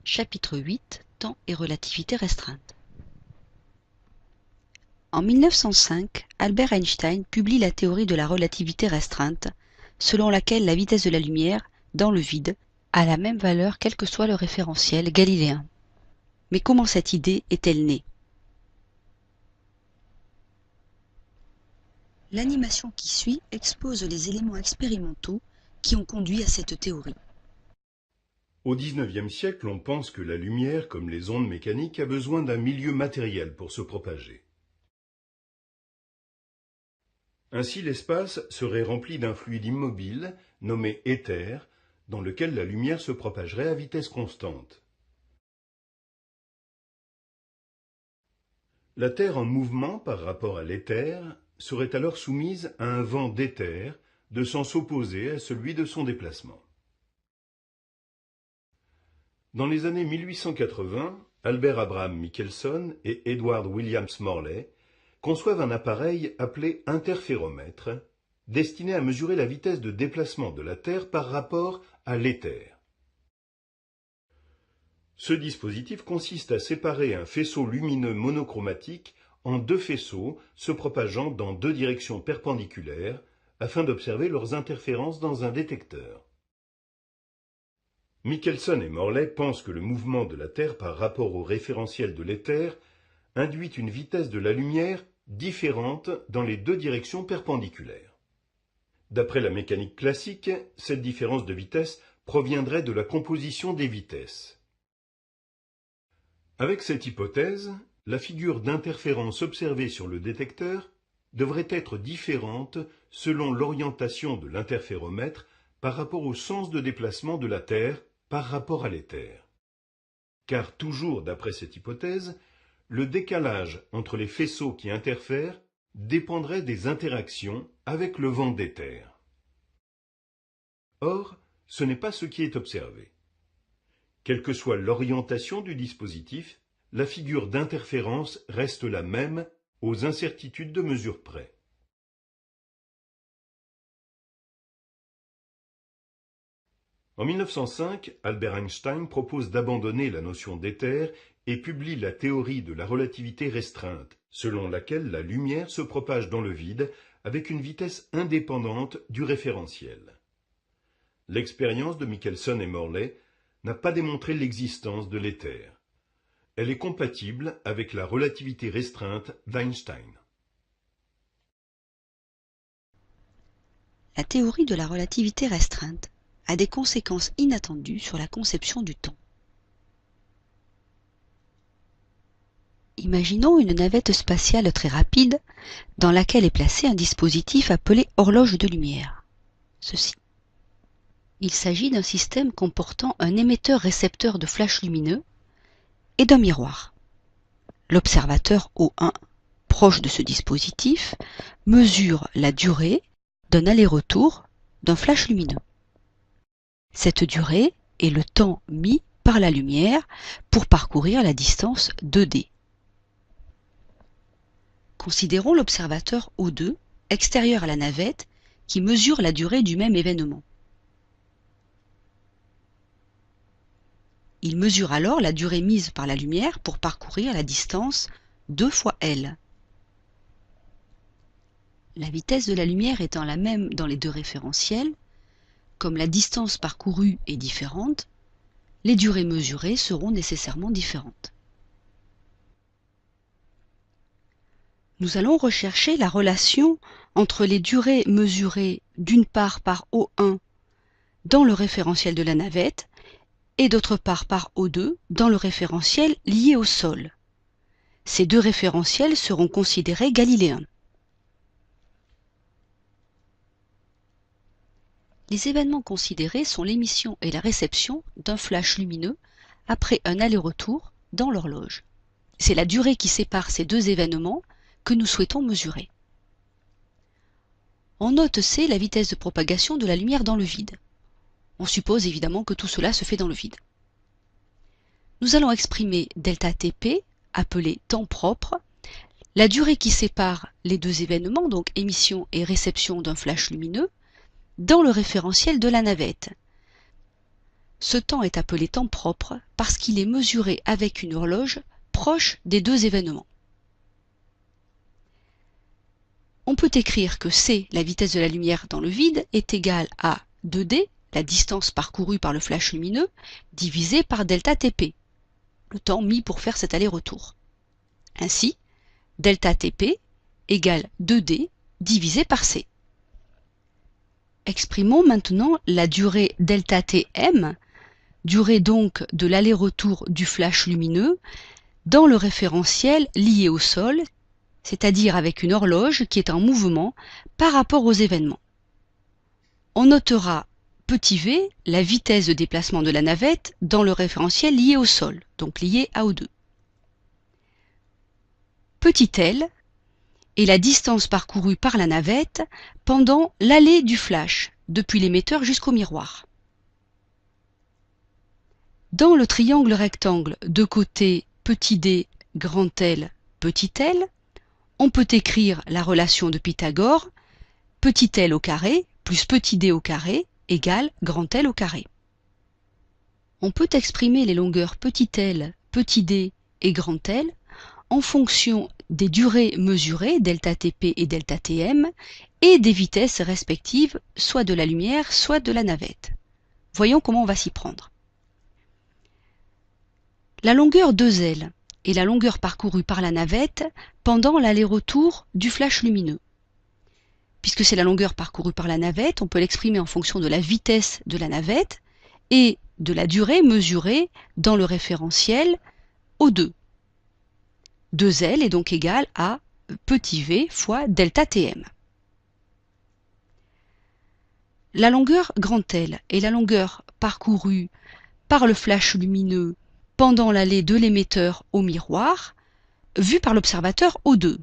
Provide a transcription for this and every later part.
Chapitre 8 Temps et relativité restreinte. En 1905, Albert Einstein publie la théorie de la relativité restreinte, selon laquelle la vitesse de la lumière, dans le vide, a la même valeur quel que soit le référentiel galiléen. Mais comment cette idée est-elle née? L'animation qui suit expose les éléments expérimentaux qui ont conduit à cette théorie. Au XIXe siècle, on pense que la lumière, comme les ondes mécaniques, a besoin d'un milieu matériel pour se propager. Ainsi, l'espace serait rempli d'un fluide immobile, nommé éther, dans lequel la lumière se propagerait à vitesse constante. La Terre en mouvement par rapport à l'éther serait alors soumise à un vent d'éther de sens opposé à celui de son déplacement. Dans les années 1880, Albert Abraham Michelson et Edward Williams Morley conçoivent un appareil appelé interféromètre, destiné à mesurer la vitesse de déplacement de la Terre par rapport à l'éther. Ce dispositif consiste à séparer un faisceau lumineux monochromatique en deux faisceaux se propageant dans deux directions perpendiculaires afin d'observer leurs interférences dans un détecteur. Michelson et Morley pensent que le mouvement de la Terre par rapport au référentiel de l'éther induit une vitesse de la lumière différente dans les deux directions perpendiculaires. D'après la mécanique classique, cette différence de vitesse proviendrait de la composition des vitesses. Avec cette hypothèse, la figure d'interférence observée sur le détecteur devrait être différente selon l'orientation de l'interféromètre par rapport au sens de déplacement de la Terre par rapport à l'éther. Car toujours d'après cette hypothèse, le décalage entre les faisceaux qui interfèrent dépendrait des interactions avec le vent d'éther. Or, ce n'est pas ce qui est observé. Quelle que soit l'orientation du dispositif, la figure d'interférence reste la même aux incertitudes de mesure près. En 1905, Albert Einstein propose d'abandonner la notion d'éther et publie la théorie de la relativité restreinte, selon laquelle la lumière se propage dans le vide avec une vitesse indépendante du référentiel. L'expérience de Michelson et Morley n'a pas démontré l'existence de l'éther. Elle est compatible avec la relativité restreinte d'Einstein. La théorie de la relativité restreinte a des conséquences inattendues sur la conception du temps. Imaginons une navette spatiale très rapide dans laquelle est placé un dispositif appelé horloge de lumière. Ceci. Il s'agit d'un système comportant un émetteur-récepteur de flash lumineux et d'un miroir. L'observateur O1, proche de ce dispositif, mesure la durée d'un aller-retour d'un flash lumineux. Cette durée est le temps mis par la lumière pour parcourir la distance 2D. Considérons l'observateur O2, extérieur à la navette, qui mesure la durée du même événement. Il mesure alors la durée mise par la lumière pour parcourir la distance 2 fois L. La vitesse de la lumière étant la même dans les deux référentiels, comme la distance parcourue est différente, les durées mesurées seront nécessairement différentes. Nous allons rechercher la relation entre les durées mesurées d'une part par O1 dans le référentiel de la navette et d'autre part par O2 dans le référentiel lié au sol. Ces deux référentiels seront considérés galiléens. Les événements considérés sont l'émission et la réception d'un flash lumineux après un aller-retour dans l'horloge. C'est la durée qui sépare ces deux événements que nous souhaitons mesurer. En note C la vitesse de propagation de la lumière dans le vide. On suppose évidemment que tout cela se fait dans le vide. Nous allons exprimer ΔTP, appelé temps propre, la durée qui sépare les deux événements, donc émission et réception d'un flash lumineux, dans le référentiel de la navette. Ce temps est appelé temps propre parce qu'il est mesuré avec une horloge proche des deux événements. On peut écrire que c, la vitesse de la lumière dans le vide, est égale à 2d, la distance parcourue par le flash lumineux, divisé par delta Tp, le temps mis pour faire cet aller-retour. Ainsi, delta Tp égale 2d divisé par c. Exprimons maintenant la durée delta Tm, durée donc de l'aller-retour du flash lumineux, dans le référentiel lié au sol, c'est-à-dire avec une horloge qui est en mouvement par rapport aux événements. On notera petit v, la vitesse de déplacement de la navette dans le référentiel lié au sol, donc lié à O2. Petit l est la distance parcourue par la navette pendant l'aller du flash, depuis l'émetteur jusqu'au miroir. Dans le triangle rectangle de côté petit d, grand L, petit l, on peut écrire la relation de Pythagore, petit l au carré plus petit d au carré égale grand L au carré. On peut exprimer les longueurs petit l, petit d et grand L en fonction des durées mesurées, delta Tp et delta Tm, et des vitesses respectives, soit de la lumière, soit de la navette. Voyons comment on va s'y prendre. La longueur 2L est la longueur parcourue par la navette pendant l'aller-retour du flash lumineux. Puisque c'est la longueur parcourue par la navette, on peut l'exprimer en fonction de la vitesse de la navette et de la durée mesurée dans le référentiel O2. 2L est donc égal à petit v fois delta Tm. La longueur grand L est la longueur parcourue par le flash lumineux pendant l'aller de l'émetteur au miroir, vue par l'observateur O2.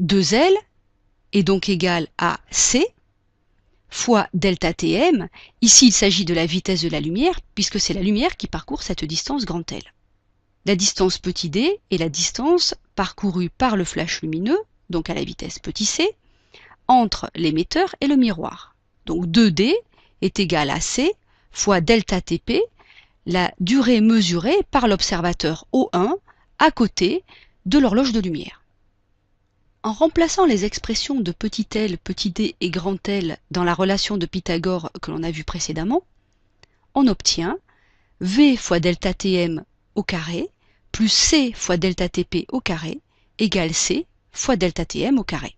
2L est donc égal à c fois delta Tm. Ici, il s'agit de la vitesse de la lumière, puisque c'est la lumière qui parcourt cette distance grand L. La distance petit d est la distance parcourue par le flash lumineux, donc à la vitesse petit c, entre l'émetteur et le miroir. Donc 2d est égal à c fois delta Tp, la durée mesurée par l'observateur O1 à côté de l'horloge de lumière. En remplaçant les expressions de petit l, petit d et grand L dans la relation de Pythagore que l'on a vue précédemment, on obtient v fois delta Tm au carré plus c fois delta Tp au carré égale c fois delta Tm au carré.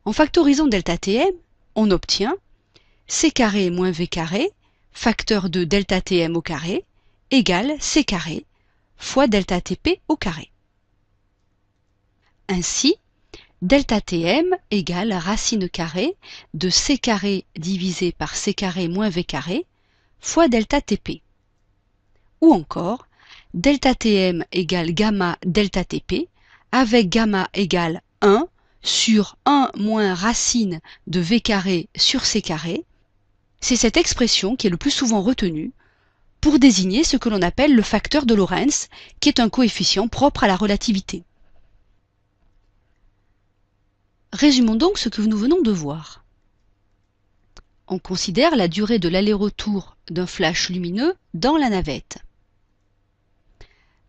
En factorisant delta Tm, on obtient c carré moins v carré facteur de delta Tm au carré égale c carré fois delta Tp au carré. Ainsi, delta Tm égale racine carrée de c carré divisé par c carré moins v carré fois delta Tp. Ou encore, delta Tm égale gamma delta Tp avec gamma égale 1 sur 1 moins racine de v carré sur c carré. C'est cette expression qui est le plus souvent retenue pour désigner ce que l'on appelle le facteur de Lorentz, qui est un coefficient propre à la relativité. Résumons donc ce que nous venons de voir. On considère la durée de l'aller-retour d'un flash lumineux dans la navette.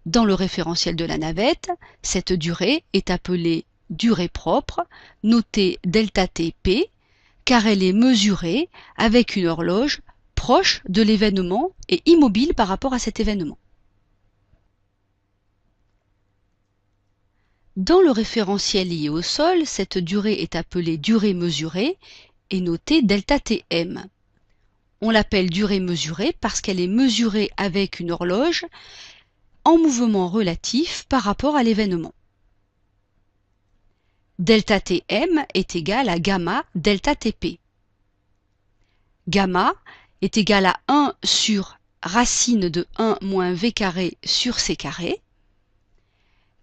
Dans le référentiel de la navette, cette durée est appelée durée propre, notée delta Tp, car elle est mesurée avec une horloge proche de l'événement et immobile par rapport à cet événement. Dans le référentiel lié au sol, cette durée est appelée durée mesurée et notée delta Tm. On l'appelle durée mesurée parce qu'elle est mesurée avec une horloge en mouvement relatif par rapport à l'événement. Delta Tm est égal à gamma delta Tp. Gamma est égal à 1 sur racine de 1 moins v carré sur c carré.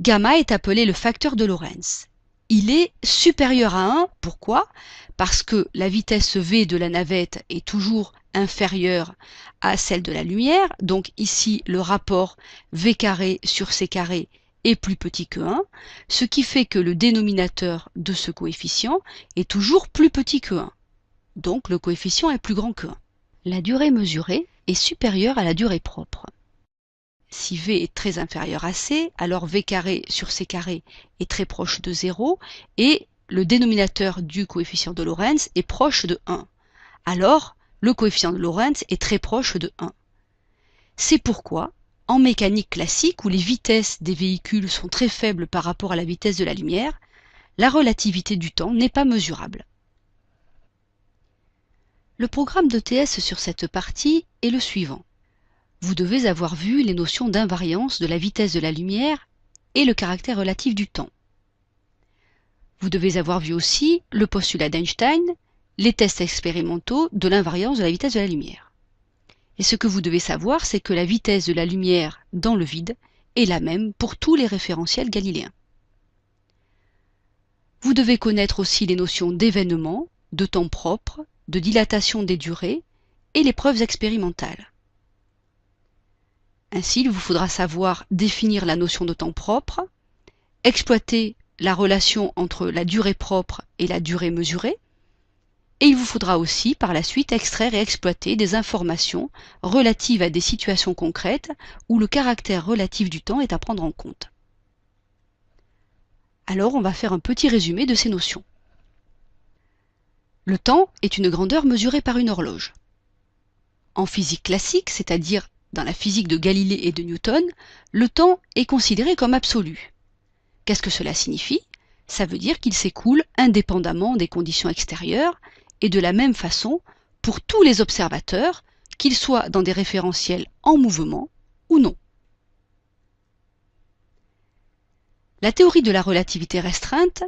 Gamma est appelé le facteur de Lorentz. Il est supérieur à 1. Pourquoi? Parce que la vitesse v de la navette est toujours inférieure à celle de la lumière. Donc ici, le rapport v carré sur c carré est plus petit que 1, ce qui fait que le dénominateur de ce coefficient est toujours plus petit que 1. Donc le coefficient est plus grand que 1. La durée mesurée est supérieure à la durée propre. Si V est très inférieur à C, alors V carré sur C carré est très proche de 0 et le dénominateur du coefficient de Lorentz est proche de 1. Alors, le coefficient de Lorentz est très proche de 1. C'est pourquoi, en mécanique classique où les vitesses des véhicules sont très faibles par rapport à la vitesse de la lumière, la relativité du temps n'est pas mesurable. Le programme d'ETS sur cette partie est le suivant. Vous devez avoir vu les notions d'invariance de la vitesse de la lumière et le caractère relatif du temps. Vous devez avoir vu aussi le postulat d'Einstein, les tests expérimentaux de l'invariance de la vitesse de la lumière. Et ce que vous devez savoir, c'est que la vitesse de la lumière dans le vide est la même pour tous les référentiels galiléens. Vous devez connaître aussi les notions d'événement, de temps propre, de dilatation des durées et les preuves expérimentales. Ainsi, il vous faudra savoir définir la notion de temps propre, exploiter la relation entre la durée propre et la durée mesurée, et il vous faudra aussi par la suite extraire et exploiter des informations relatives à des situations concrètes où le caractère relatif du temps est à prendre en compte. Alors on va faire un petit résumé de ces notions. Le temps est une grandeur mesurée par une horloge. En physique classique, c'est-à-dire dans la physique de Galilée et de Newton, le temps est considéré comme absolu. Qu'est-ce que cela signifie? Ça veut dire qu'il s'écoule indépendamment des conditions extérieures et de la même façon pour tous les observateurs, qu'ils soient dans des référentiels en mouvement ou non. La théorie de la relativité restreinte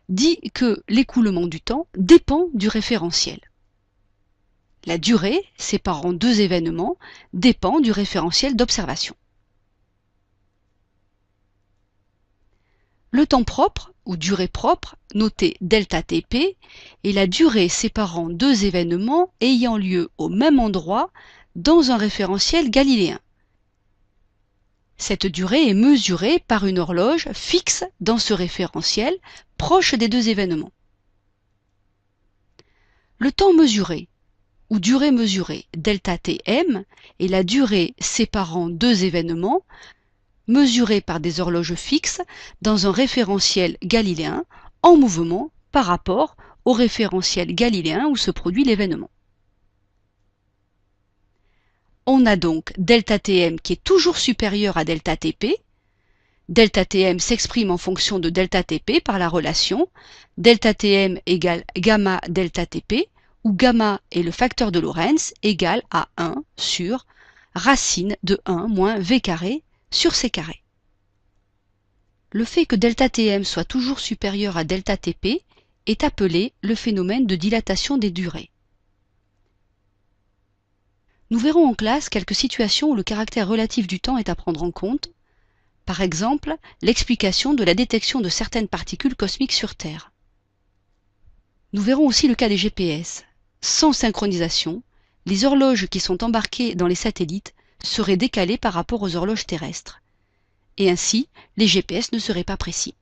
dit que l'écoulement du temps dépend du référentiel. La durée, séparant deux événements, dépend du référentiel d'observation. Le temps propre, ou durée propre, noté ΔTp, est la durée séparant deux événements ayant lieu au même endroit dans un référentiel galiléen. Cette durée est mesurée par une horloge fixe dans ce référentiel, proche des deux événements. Le temps mesuré, ou durée mesurée, ΔTm, est la durée séparant deux événements, mesurée par des horloges fixes dans un référentiel galiléen en mouvement par rapport au référentiel galiléen où se produit l'événement. On a donc ΔTm qui est toujours supérieur à ΔTp. ΔTm s'exprime en fonction de ΔTp par la relation ΔTm égale gamma ΔTp, où gamma est le facteur de Lorentz égal à 1 sur racine de 1 moins V carré sur C carré. Le fait que ΔTm soit toujours supérieur à ΔTp est appelé le phénomène de dilatation des durées. Nous verrons en classe quelques situations où le caractère relatif du temps est à prendre en compte, par exemple l'explication de la détection de certaines particules cosmiques sur Terre. Nous verrons aussi le cas des GPS. Sans synchronisation, les horloges qui sont embarquées dans les satellites seraient décalées par rapport aux horloges terrestres. Et ainsi, les GPS ne seraient pas précis.